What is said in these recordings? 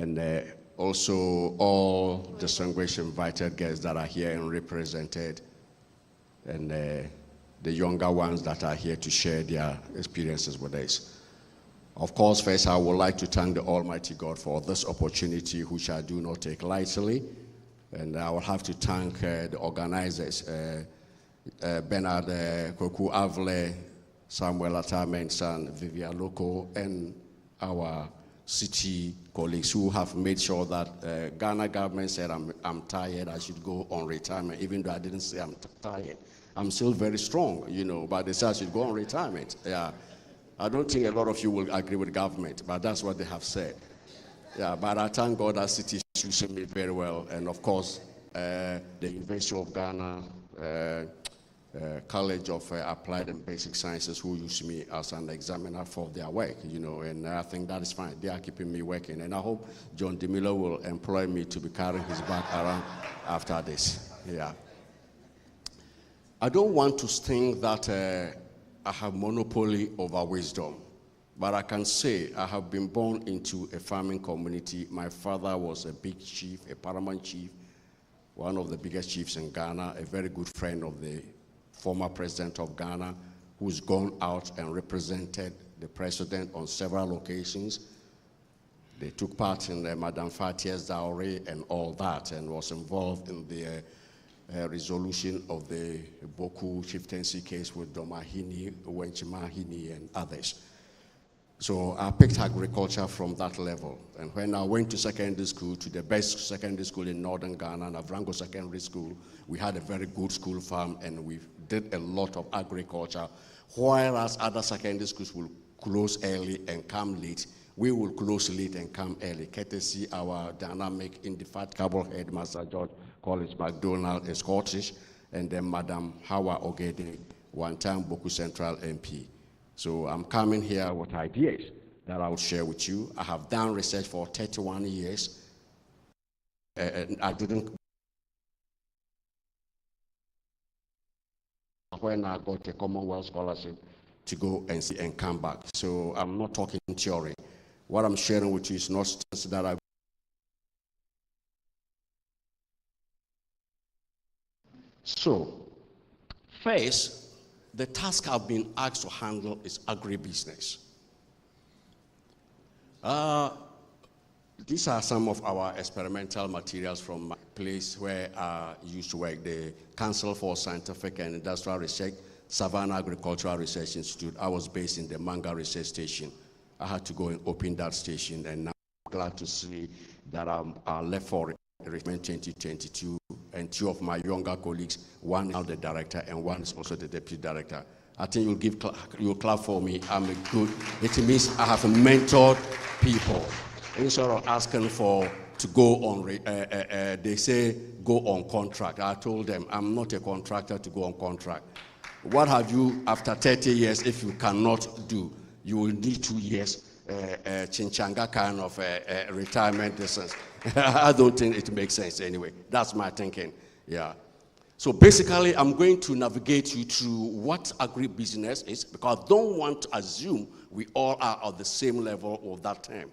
and also all distinguished invited guests that are here and represented, and the younger ones that are here to share their experiences with us. Of course, first I would like to thank the Almighty God for this opportunity, which I do not take lightly. And I will have to thank the organizers, Bernard Koku Avle, Samuel Atamensan, Vivian Loco, and our city colleagues who have made sure that Ghana government said I'm tired, I should go on retirement, even though I didn't say I'm tired. I'm still very strong, you know, but they said I should go on retirement. Yeah, I don't think a lot of you will agree with government, but that's what they have said. Yeah, but I thank God that city choosing me very well, and of course, the University of Ghana, College of Applied and Basic Sciences, who use me as an examiner for their work, you know, and I think that is fine. They are keeping me working, and I hope John DeMille will employ me to be carrying his bag around after this. Yeah. I don't want to think that I have monopoly over wisdom, but I can say I have been born into a farming community. My father was a big chief, a paramount chief, one of the biggest chiefs in Ghana, a very good friend of the former president of Ghana, who's gone out and represented the president on several occasions. They took part in Madame Fatia's dowry and all that, and was involved in the resolution of the Boku chieftaincy case with Domahini, Wenchimahini, and others. So I picked agriculture from that level. And when I went to secondary school, to the best secondary school in northern Ghana, Navrango Secondary School, we had a very good school farm, and we did a lot of agriculture. Whereas other secondary schools will close early and come late, we will close late and come early, courtesy our dynamic, indefatigable headmaster, George College MacDonald, a Scottish, and then Madam Hawa Ogede, one-time Boku Central MP. So I'm coming here with ideas that I will share with you. I have done research for 31 years. I didn't, when I got a Commonwealth scholarship to go and see and come back. So I'm not talking theory. What I'm sharing with you is not things that I. So, first, the task I've been asked to handle is agribusiness. These are some of our experimental materials from my place where I used to work, the Council for Scientific and Industrial Research, Savannah Agricultural Research Institute. I was based in the Manga Research Station. I had to go and open that station, and now I'm glad to see that I left for Richmond 2022, and two of my younger colleagues, one is now the director and one is also the deputy director. I think you'll clap for me. I'm a good, it means I have mentored people. Instead of asking to go on, they say go on contract. I told them I'm not a contractor to go on contract. What have you, after 30 years, if you cannot do, you will need 2 years, chinchanga kind of retirement distance. I don't think it makes sense anyway. That's my thinking, yeah. So basically, I'm going to navigate you through what agribusiness is, because I don't want to assume we all are at the same level of that term.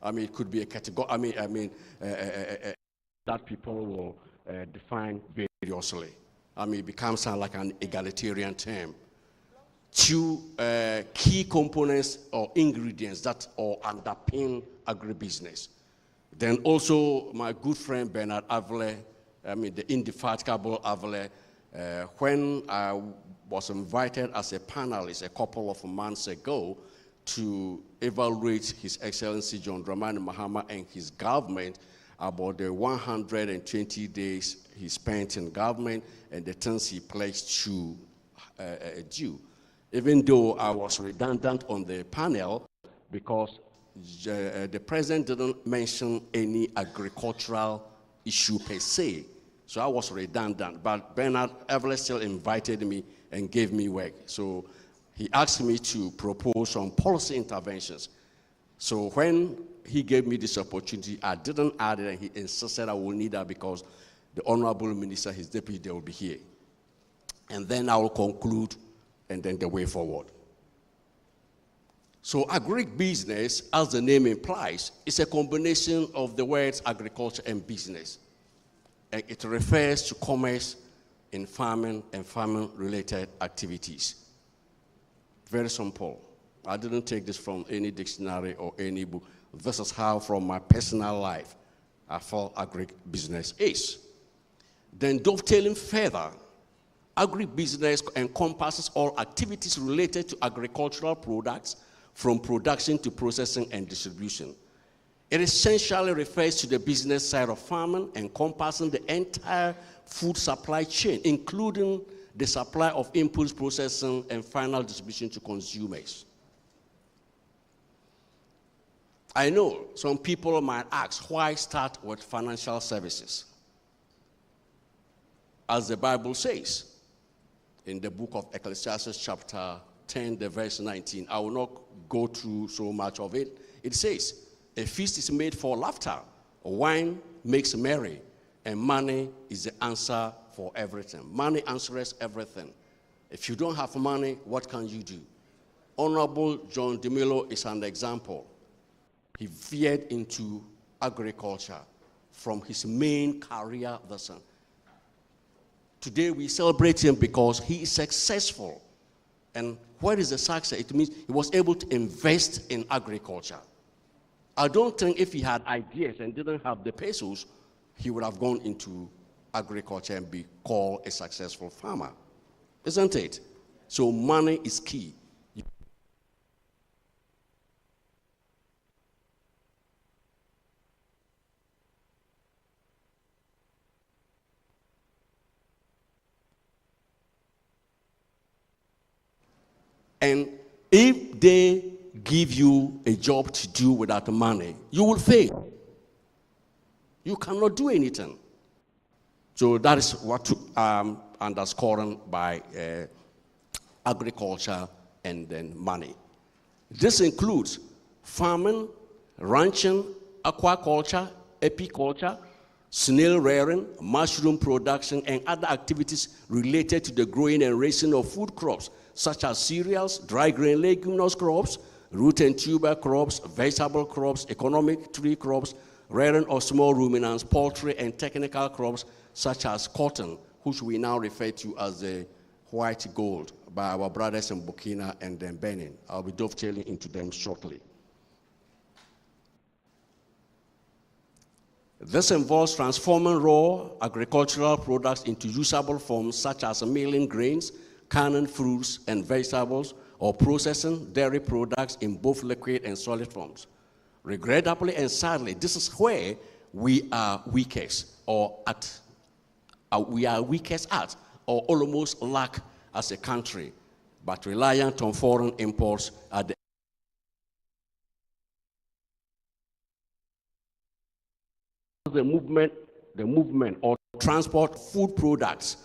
I mean, it could be a category, that people will define variously. I mean, it becomes like an egalitarian term. Two key components or ingredients that all underpin agribusiness. Then also my good friend Bernard Avle, the indefatigable Avle, when I was invited as a panelist a couple of months ago to evaluate His Excellency John Dramani Mahama and his government about the 120 days he spent in government and the things he pledged to do. Even though I was redundant on the panel because the president didn't mention any agricultural issue per se, so I was redundant. But Bernard Everett still invited me and gave me work. So he asked me to propose some policy interventions. So when he gave me this opportunity, I didn't add it, and he insisted I will need that because the Honorable Minister, his deputy, they will be here. And then I will conclude, and then the way forward. So agribusiness, as the name implies, is a combination of the words agriculture and business. And it refers to commerce in farming and farming-related activities. Very simple. I didn't take this from any dictionary or any book. This is how, from my personal life, I felt agribusiness is. Then dovetailing further, agribusiness encompasses all activities related to agricultural products, from production to processing and distribution. It essentially refers to the business side of farming, encompassing the entire food supply chain, including the supply of inputs, processing, and final distribution to consumers. I know some people might ask, why start with financial services? As the Bible says in the book of Ecclesiastes chapter 10, the verse 19, I will not go through so much of it. It says, a feast is made for laughter, wine makes merry, and money is the answer for everything. Money answers everything. If you don't have money, what can you do? Honorable John DeMillo is an example. He veered into agriculture from his main career, the sun. Today we celebrate him because he is successful. And what is the success? It means he was able to invest in agriculture. I don't think if he had ideas and didn't have the pesos, he would have gone into agriculture and be called a successful farmer. Isn't it? So money is key. And if they give you a job to do without money, you will fail. You cannot do anything. So that is what underscoring by agriculture and then money. This includes farming, ranching, aquaculture, apiculture, snail rearing, mushroom production, and other activities related to the growing and raising of food crops, such as cereals, dry grain leguminous crops, root and tuber crops, vegetable crops, economic tree crops, rearing of small ruminants, poultry, and technical crops, such as cotton, which we now refer to as the white gold by our brothers in Burkina and then Benin. I'll be dovetailing into them shortly. This involves transforming raw agricultural products into usable forms, such as milling grains, canning fruits and vegetables, or processing dairy products in both liquid and solid forms. Regrettably and sadly, this is where we are weakest, or almost lack as a country, but reliant on foreign imports at the movement or transport food products,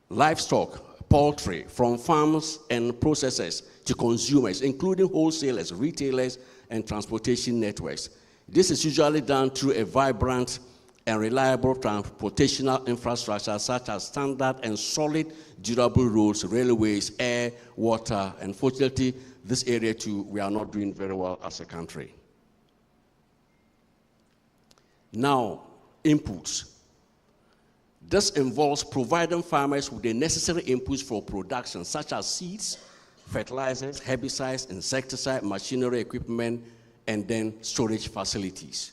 livestock, poultry, from farms and processors to consumers, including wholesalers, retailers, and transportation networks. This is usually done through a vibrant and reliable transportational infrastructure, such as standard and solid durable roads, railways, air, water, and fortunately, this area too, we are not doing very well as a country. Now, inputs. This involves providing farmers with the necessary inputs for production, such as seeds, fertilizers, herbicides, insecticide, machinery, equipment, and then storage facilities.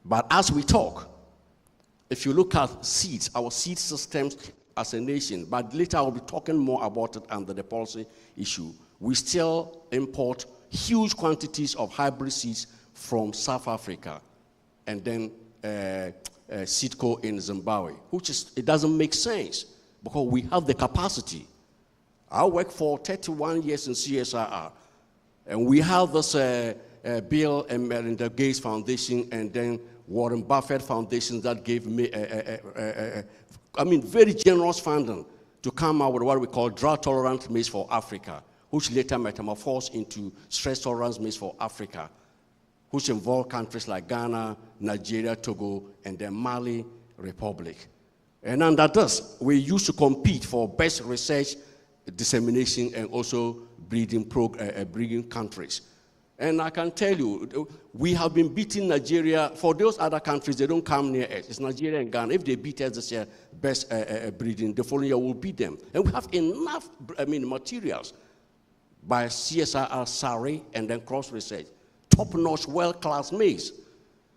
But as we talk, if you look at seeds, our seed systems as a nation, but later I'll be talking more about it under the policy issue, we still import huge quantities of hybrid seeds from South Africa, and then Seedco in Zimbabwe, it doesn't make sense because we have the capacity. I worked for 31 years in CSIR, and we have this Bill and Melinda Gates Foundation and then Warren Buffett Foundation that gave me, very generous funding to come out with what we call drought-tolerant maize for Africa, which later metamorphosed into stress-tolerant maize for Africa, which involve countries like Ghana, Nigeria, Togo, and then Mali Republic. And under this, we used to compete for best research, dissemination, and also breeding countries. And I can tell you, we have been beating Nigeria. For those other countries, they don't come near us. It's Nigeria and Ghana. If they beat us this year, best breeding, the following year we'll beat them. And we have enough, materials by CSIR, SARI, and then cross research. Top-notch, world-class maize.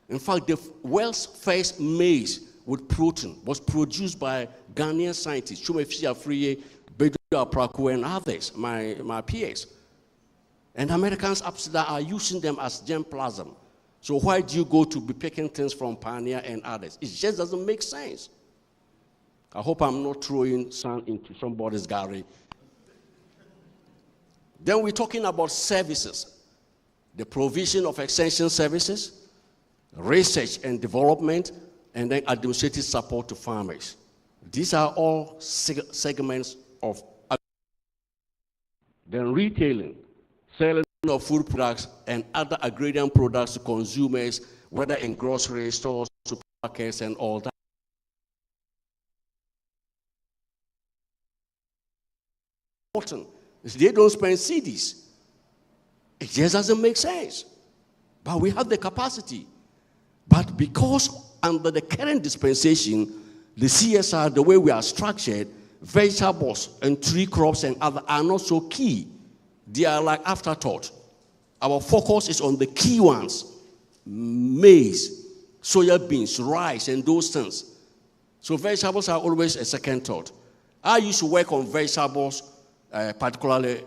In fact, the world's first maize with protein was produced by Ghanaian scientists, Chumefia Friye, Bedu Apraku, and others, my peers. And Americans upstairs are using them as germplasm. So why do you go to be picking things from Pioneer and others? It just doesn't make sense. I hope I'm not throwing sand into somebody's garage. Then we're talking about services. The provision of extension services, research and development, and then administrative support to farmers. These are all segments of then retailing, selling of food products and other agrarian products to consumers, whether in grocery stores, supermarkets, and all that. They don't spend CDs. It just doesn't make sense. But we have the capacity. But because under the current dispensation, the CSR, the way we are structured, vegetables and tree crops and other are not so key. They are like afterthought. Our focus is on the key ones: maize, soya beans, rice, and those things. So vegetables are always a second thought. I used to work on vegetables, particularly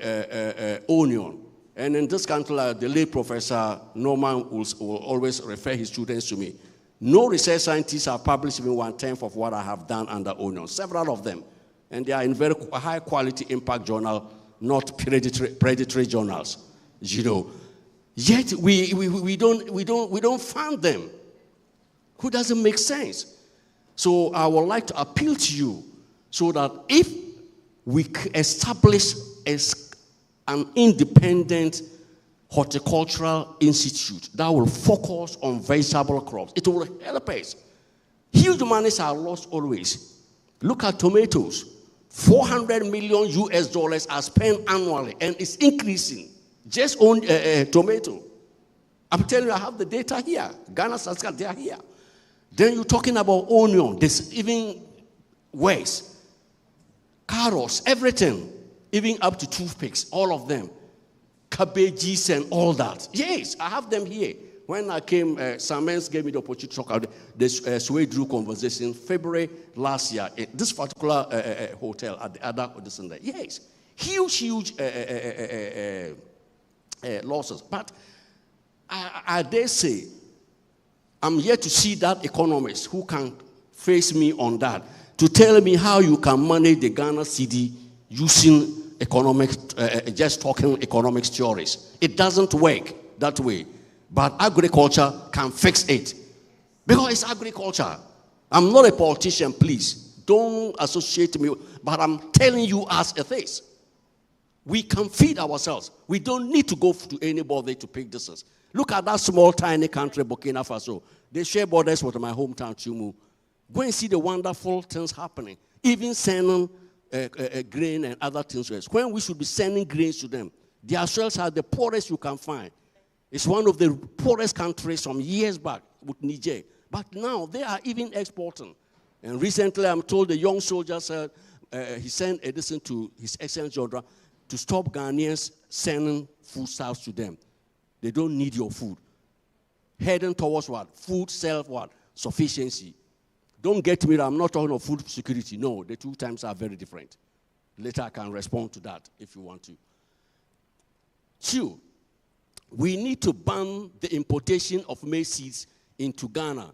onion. And in this country, the late Professor Norman will always refer his students to me. No research scientists have published even 1/10 of what I have done under onion, several of them. And they are in very high quality impact journal, not predatory journals, Yet we don't fund them. Who doesn't make sense? So I would like to appeal to you so that if we establish an independent horticultural institute that will focus on vegetable crops, it will help us. Huge monies are lost always. Look at tomatoes. $400 million US are spent annually, and it's increasing. Just on tomato. I'm telling you, I have the data here. Ghana, Saska, they are here. Then you're talking about onion. There's even worse. Carrots, everything. Even up to toothpicks, all of them. Cabbages and all that. Yes, I have them here. When I came, Samens gave me the opportunity to talk about the Sway Drew conversation February last year. This particular hotel at the other Sunday. Yes, huge losses. But I dare say, I'm yet to see that economist who can face me on that to tell me how you can manage the Ghana cedi using economics, just talking economics theories. It doesn't work that way. But agriculture can fix it. Because it's agriculture. I'm not a politician, please. Don't associate me. But I'm telling you as it is. We can feed ourselves. We don't need to go to anybody to pick this. Look at that small, tiny country, Burkina Faso. They share borders with my hometown, Chumu. Go and see the wonderful things happening. Even sending grain and other things. When we should be sending grains to them. Their soils are the poorest you can find. It's one of the poorest countries some years back with Niger. But now they are even exporting. And recently I'm told the young soldier said he sent Edison to his excellent Jordan to stop Ghanaians sending foodstuffs to them. They don't need your food. Heading towards what? Food self-sufficiency. Don't get me, I'm not talking of food security. No, the two times are very different. Later I can respond to that if you want to. 2, we need to ban the importation of maize seeds into Ghana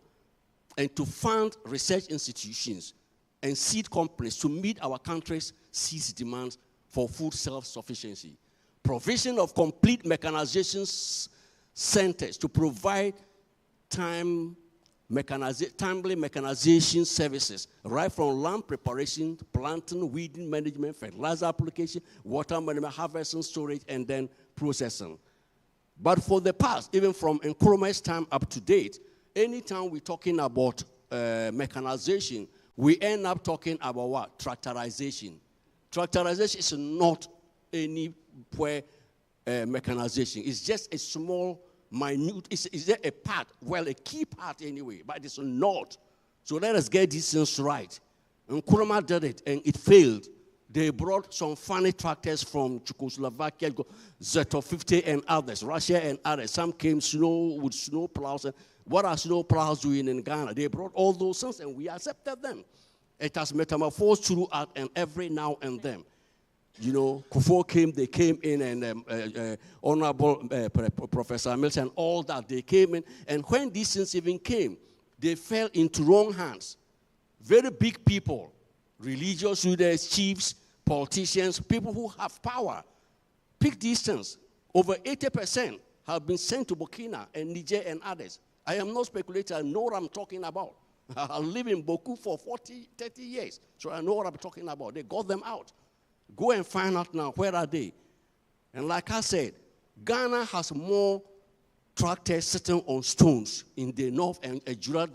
and to fund research institutions and seed companies to meet our country's seeds demands for food self-sufficiency. Provision of complete mechanization centers to provide timely mechanization services, right from land preparation, planting, weeding management, fertilizer application, water management, harvesting, storage, and then processing. But for the past, even from Nkrumah's time up to date, anytime we're talking about mechanization, we end up talking about what? Tractorization. Tractorization is not any mechanization. It's just a small, minute, is there a part? Well, a key part anyway, but it's not. So let us get these things right. And Nkrumah did it, and it failed. They brought some funny tractors from Czechoslovakia, Z50 and others, Russia and others. Some came with snow plows. What are snow plows doing in Ghana? They brought all those things, and we accepted them. It has metamorphosed throughout, and every now and then. You know, Kufo came, they came in, and Honorable Professor Mills and all that, they came in. And when these things even came, they fell into wrong hands. Very big people, religious leaders, chiefs, politicians, people who have power, pick these things. Over 80% have been sent to Burkina and Niger and others. I am not speculating, I know what I'm talking about. I live in Boku for 40, 30 years, so I know what I'm talking about. They got them out. Go and find out now, where are they? And like I said, Ghana has more tractors sitting on stones in the north and Jura.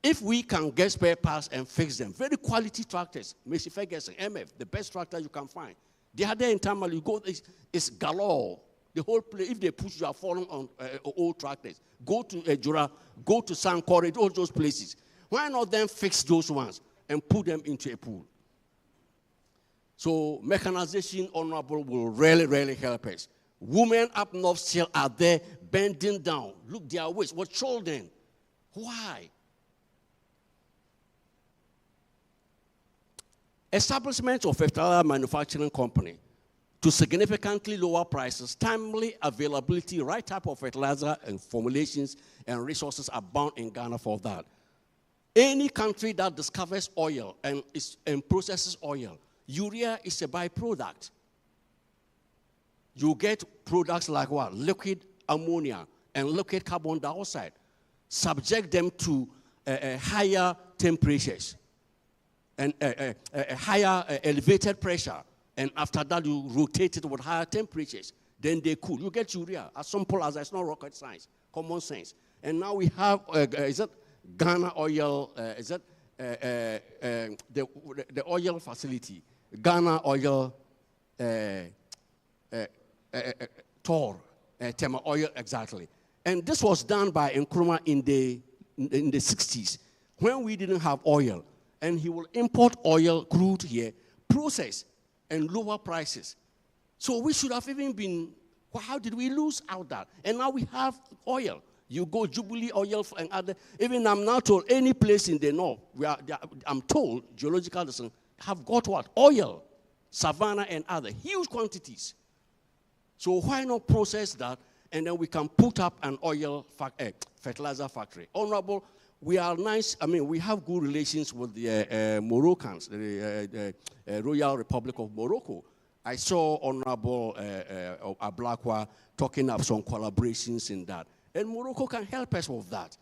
If we can get spare parts and fix them, very quality tractors, Macy Ferguson, MF, the best tractor you can find. The other in Tamale, you go, it's galore. The whole place, if they push, you are falling on old tractors. Go to Jura, go to Sankore, all those places. Why not then fix those ones and put them into a pool? So mechanization, Honorable, will really, really help us. Women up north still are there bending down. Look, their waist. What children? Why? Establishment of Fertilizer Manufacturing Company to significantly lower prices, timely availability, right type of fertilizer and formulations and resources abound in Ghana for that. Any country that discovers oil and processes oil, urea is a byproduct. You get products like what? Liquid ammonia and liquid carbon dioxide. Subject them to higher temperatures and higher elevated pressure. And after that, you rotate it with higher temperatures. Then they cool. You get urea, as simple as that. It's not rocket science, common sense. And now we have, is it Ghana oil, is it the oil facility, Ghana oil, Tor, Tema oil, exactly. And this was done by Nkrumah in the 60s, when we didn't have oil. And he will import oil, crude here, process, and lower prices. So we should have even been, well, how did we lose out that? And now we have oil. You go Jubilee oil and other, even I'm now told any place in the north, I'm told geological have got what? Oil, Savannah and other, huge quantities. So why not process that, and then we can put up an oil fertilizer factory. Honorable, we are nice, I mean, we have good relations with the Moroccans, the Royal Republic of Morocco. I saw Honorable Ablakwa talking of some collaborations in that. And Morocco can help us with that.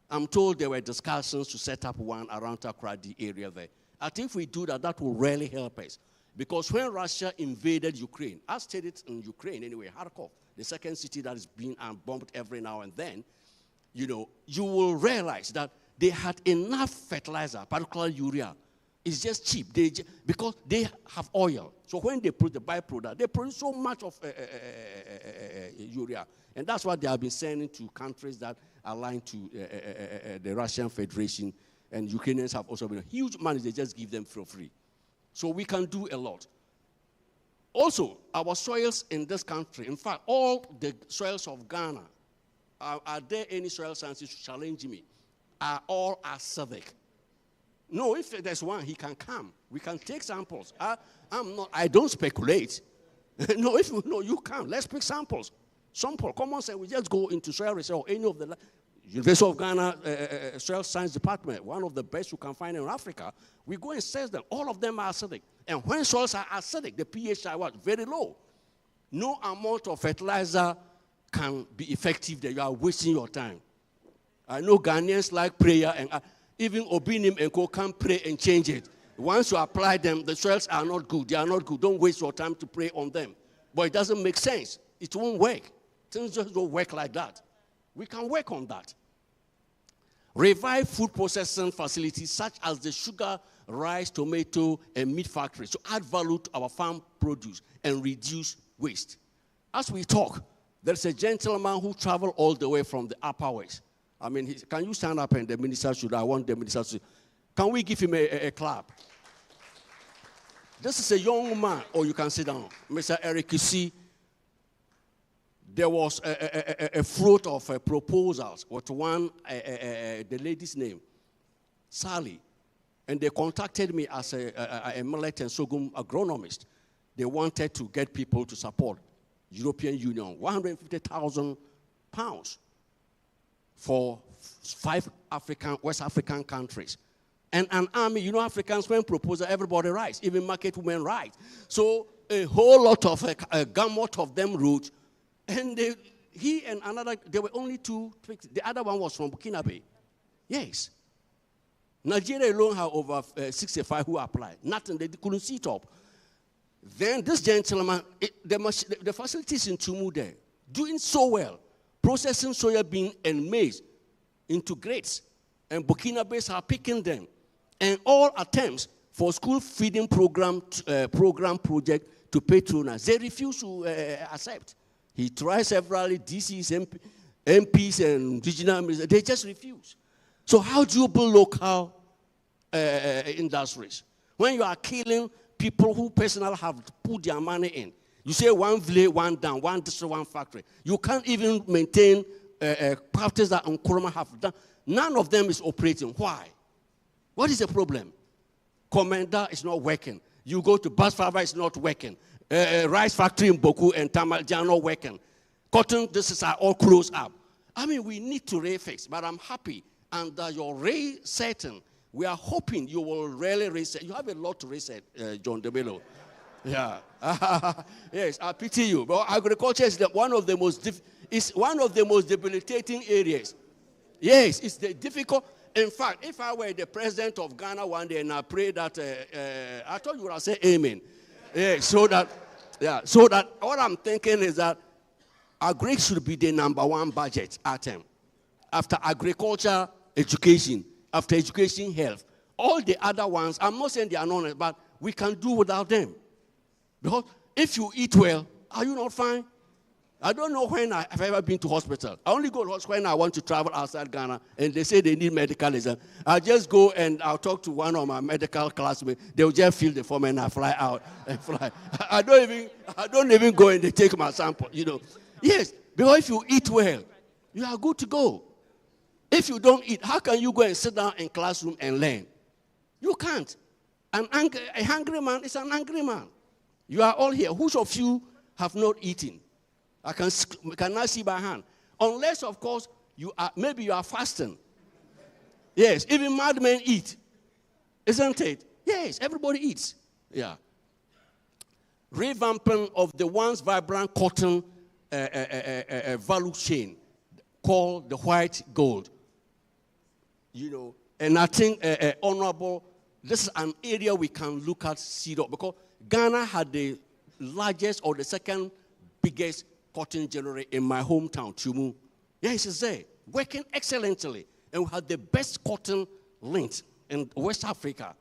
I'm told there were discussions to set up one around Takrady area there. I think if we do that, that will really help us. Because when Russia invaded Ukraine, I stated in Ukraine anyway, Kharkov, the second city that is being bombed every now and then, you know, you will realize that they had enough fertilizer, particularly urea. It's just cheap because they have oil. So when they put the byproduct, they produce so much of urea. And that's what they have been sending to countries that are aligned to the Russian Federation. And Ukrainians have also been huge money. They just give them for free. So we can do a lot. Also, our soils in this country, in fact, all the soils of Ghana, are there any soil sciences to challenge me? Are all acidic? No, if there's one, he can come. We can take samples. I don't speculate. No, you can. Let's pick samples. Sample, common sense. We just go into soil research or any of the University of Ghana Soil Science Department, one of the best you can find in Africa. We go and assess them. All of them are acidic. And when soils are acidic, the pH are what? Very low. No amount of fertilizer can be effective there. You are wasting your time. I know Ghanaians like prayer, and even Obinim and Co can pray and change it. Once you apply them, the soils are not good. They are not good. Don't waste your time to pray on them. But it doesn't make sense. It won't work. Things just don't work like that. We can work on that. Revive food processing facilities such as the sugar rice, tomato, and meat factories to add value to our farm produce and reduce waste. As we talk, there's a gentleman who traveled all the way from the Upper West. I mean, can you stand up and the minister should, I want the minister to, can we give him a clap? This is a young man, or you can sit down. Mr. Eric, you see, there was a float of proposals with one, the lady's name, Sally, and they contacted me as a millet and sorghum agronomist. They wanted to get people to support European Union, 150,000 pounds for 5 West African countries. And an army, you know, Africans, when proposal, everybody writes, even market women write. So a whole lot of, a gamut of them wrote, and he and another, there were only 2, the other one was from Burkina Faso. Yes. Nigeria alone had over 65 who applied. Nothing, they couldn't see it up. Then this gentleman, the facilities in Tumu there, doing so well, processing soya bean and maize into grades. And Burkina Faso are picking them. And all attempts for school feeding program project to patronize, they refuse to accept. He tried severally, DCs, MPs, and regional ministers, they just refuse. So how do you build local industries? When you are killing people who personally have put their money in, you say one village, one down, one district, one factory. You can't even maintain practice that Nkrumah have done. None of them is operating. Why? What is the problem? Commander is not working. You go to bus driver, it's not working. Rice factory in Boku and Tamal, they are not working. Cotton, this is all closed up. I mean, we need to refix, but I'm happy. And your resetting, we are hoping you will really reset. You have a lot to reset, John DeMello. Yeah. Yes, I pity you. But agriculture is one of the most debilitating areas. Yes, it's the difficult. In fact, if I were the president of Ghana one day and I pray that, I thought you would have said amen. Yeah, so that what I'm thinking is that Agri should be the #1 budget item. After agriculture, education. After education, health. All the other ones, I'm not saying they are not, but we can do without them. Because if you eat well, are you not fine? I don't know when I've ever been to hospital. I only go to hospital when I want to travel outside Ghana, and they say they need medical exam. I just go and I'll talk to one of my medical classmates. They'll just fill the form and I fly out and fly. I don't even go and they take my sample, you know. Yes, because if you eat well, you are good to go. If you don't eat, how can you go and sit down in classroom and learn? You can't. A hungry man is an angry man. You are all here. Who of you have not eaten? I cannot see by hand. Unless, of course, maybe you are fasting. Yes, even madmen eat. Isn't it? Yes, everybody eats. Yeah. Revamping of the once vibrant cotton value chain called the white gold. You know, and I think honorable, this is an area we can look at because Ghana had the largest or the second biggest cotton generation in my hometown, Tumu. Yes, it's there, working excellently. And we had the best cotton lint in West Africa.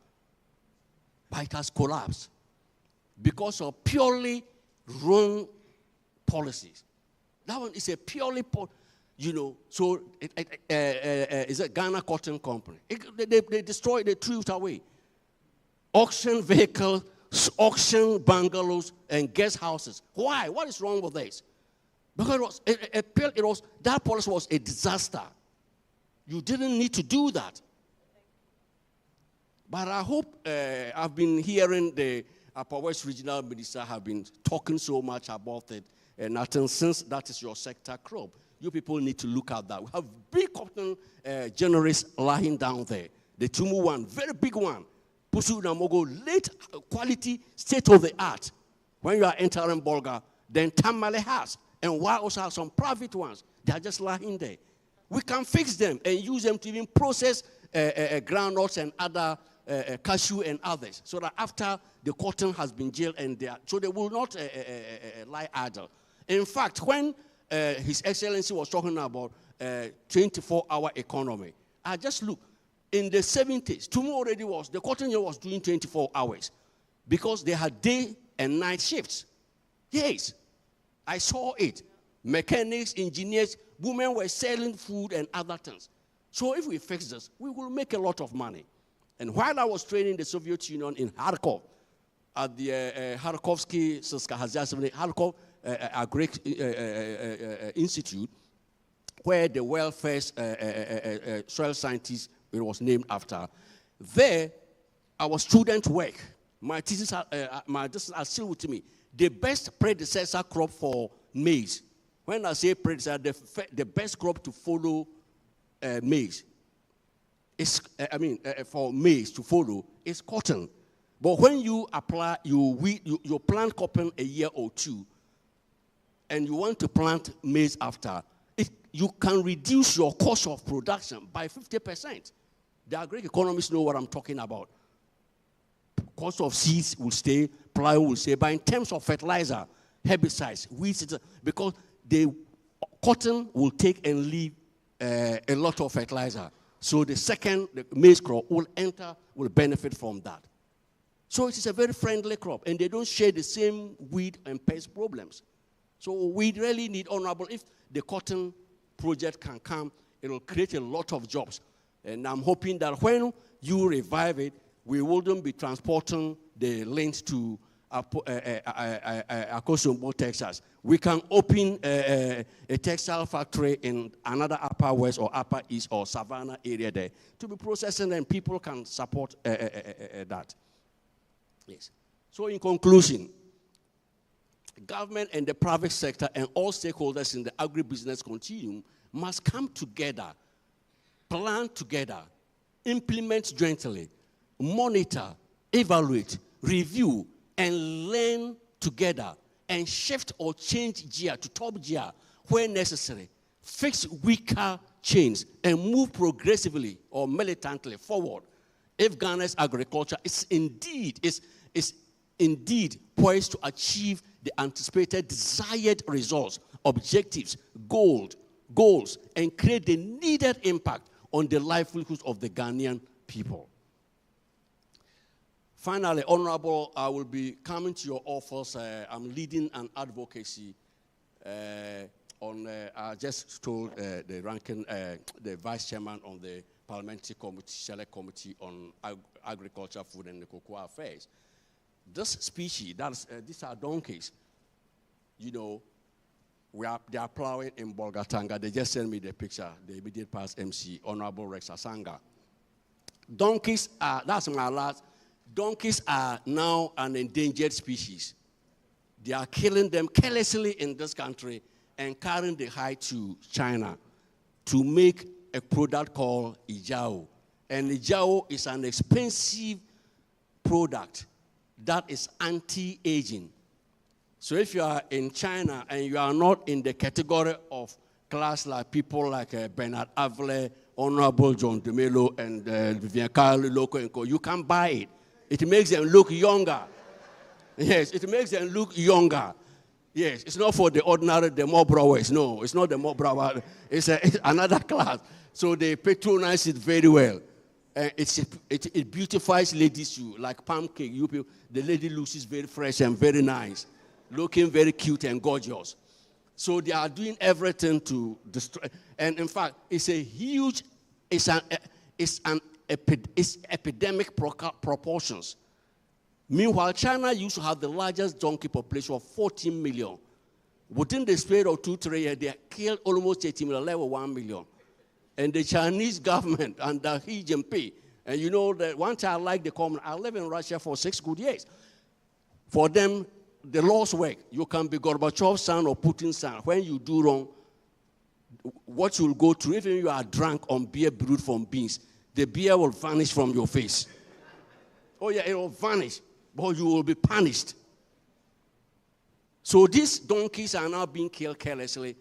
But it has collapsed because of purely wrong policies. That one is a purely, so it's a Ghana Cotton Company. They destroyed, they threw it away. Auction vehicles, auction bungalows, and guest houses. Why? What is wrong with this? Because that policy was a disaster. You didn't need to do that. But I hope I've been hearing the Upper West Regional Minister have been talking so much about it. And I think since that is your sector crop, you people need to look at that. We have big cotton generators lying down there. The Tumu one, very big one. Pusu Namogo, late quality, state of the art. When you are entering Bolga, then Tamale has. And why also have some private ones? They are just lying there. We can fix them and use them to even process groundnuts and other cashew and others, so that after the cotton has been jailed so they will not lie idle. In fact, when His Excellency was talking about 24-hour economy, I just look. in the 70s, the cotton mill was doing 24 hours because they had day and night shifts. Yes, I saw it. Mechanics, engineers, women were selling food and other things. So if we fix this, we will make a lot of money. And while I was training the Soviet Union in Kharkov, at the Kharkovsky Kharkov Agri Institute, where the world's first soil scientist it was named after, there our student work, my thesis are still with me. The best predecessor crop for maize. When I say predecessor, the best crop to follow maize is, for maize to follow is cotton. But when you apply, you plant cotton a year or two, and you want to plant maize after, you can reduce your cost of production by 50%. The agri economists know what I'm talking about. Cost of seeds will stay, plywood will stay, but in terms of fertilizer, herbicides, weeds, because the cotton will take and leave a lot of fertilizer. So the maize crop will benefit from that. So it is a very friendly crop, and they don't share the same weed and pest problems. So we really need honorable, if the cotton project can come, it will create a lot of jobs. And I'm hoping that when you revive it, we wouldn't be transporting the links to Akosombo, Texas. We can open a textile factory in another Upper West or Upper East or Savannah area there to be processing, and people can support that. Yes. So in conclusion, government and the private sector and all stakeholders in the agribusiness continuum must come together, plan together, implement jointly, monitor, evaluate, review, and learn together, and shift or change gear to top gear where necessary, fix weaker chains, and move progressively or militantly forward. If Ghana's agriculture is indeed poised to achieve the anticipated desired results, objectives, goals, and create the needed impact on the livelihoods of the Ghanaian people. Finally, Honorable, I will be coming to your office. I'm leading an advocacy on, I just told the Vice Chairman on the Parliamentary Committee, Select Committee on Agriculture, Food, and Cocoa Affairs. This species, these are donkeys, you know, they are plowing in Bolgatanga. They just sent me the picture, the immediate past MC, Honorable Rex Asanga. Donkeys are, that's my last, donkeys are now an endangered species. They are killing them carelessly in this country and carrying the hide to China to make a product called Ijao. And Ijao is an expensive product that is anti-aging. So if you are in China and you are not in the category of class like people like Bernard Avle, Honorable John DeMello, and Vivian Carl Loco and Co., you can buy it. It makes them look younger. Yes, it makes them look younger. Yes, it's not for the ordinary, the mob browers. No, it's not the mob brower. It's another class. So they patronize it very well. It beautifies ladies' shoes, like palm cake. The lady looks very fresh and very nice, looking very cute and gorgeous. So they are doing everything to destroy. And in fact, it's a huge, it's epidemic proportions. Meanwhile, China used to have the largest donkey population of 14 million. Within the span of 2-3 years, they killed almost 80 million, level 1 million. And the Chinese government under Xi Jinping, and you know that one time I like the comment, I lived in Russia for 6 good years. For them, the laws work. You can be Gorbachev's son or Putin's son. When you do wrong, what you'll go through, even if you are drunk on beer brewed from beans, the beer will vanish from your face. Oh yeah, it will vanish, but you will be punished. So these donkeys are now being killed carelessly.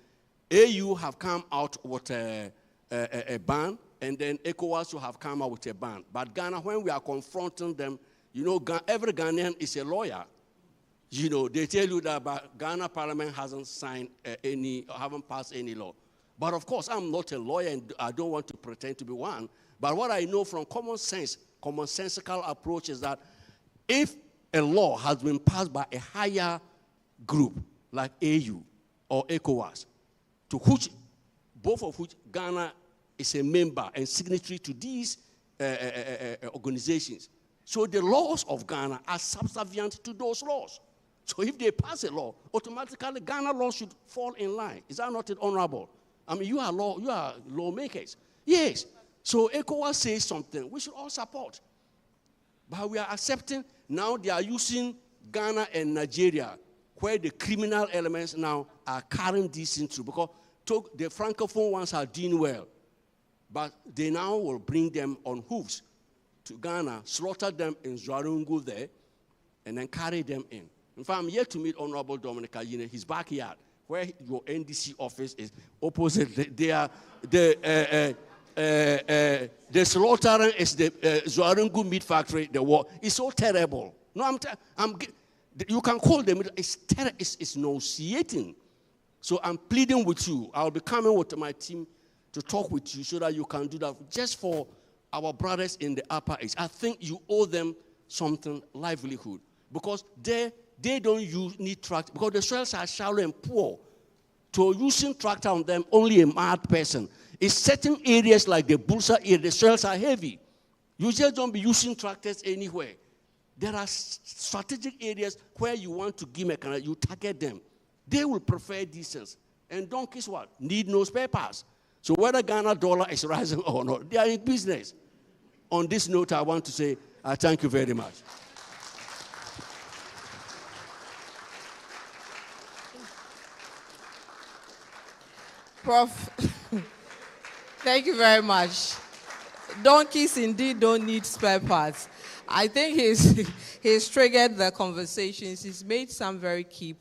AU have come out with a ban, and then ECOWAS will have come out with a ban. But Ghana, when we are confronting them, you know, every Ghanaian is a lawyer. You know, they tell you that Ghana Parliament hasn't signed haven't passed any law. But of course, I'm not a lawyer, and I don't want to pretend to be one. But what I know from commonsensical approach is that if a law has been passed by a higher group, like AU or ECOWAS, to which, both of which Ghana is a member and signatory to these organizations. So the laws of Ghana are subservient to those laws. So if they pass a law, automatically Ghana law should fall in line. Is that not honorable? I mean, you are lawmakers. Yes. So ECOWAS says something we should all support. But we are accepting now they are using Ghana and Nigeria, where the criminal elements now are carrying this into, because the Francophone ones are doing well. But they now will bring them on hooves to Ghana, slaughter them in Zwarungu there, and then carry them in. In fact, I'm yet to meet Honorable Dominic Ayine, his backyard, where your NDC office is opposite. The slaughtering is the Zwarungu meat factory. The war is so terrible. No, you can call them. It's nauseating. So I'm pleading with you. I'll be coming with my team to talk with you so that you can do that just for our brothers in the upper east. I think you owe them something, livelihood, because they don't need tractor, because the soils are shallow and poor. So using tractor on them, only a mad person. In certain areas like the Bulsa area, the soils are heavy. You just don't be using tractors anywhere. There are strategic areas where you want to give mechanics, you target them. They will prefer distance. And donkeys what? Need no spare parts. So whether Ghana dollar is rising or not, they are in business. On this note, I want to say, I thank you very much. Prof, thank you very much. Donkeys indeed don't need spare parts. I think he's triggered the conversations. He's made some very key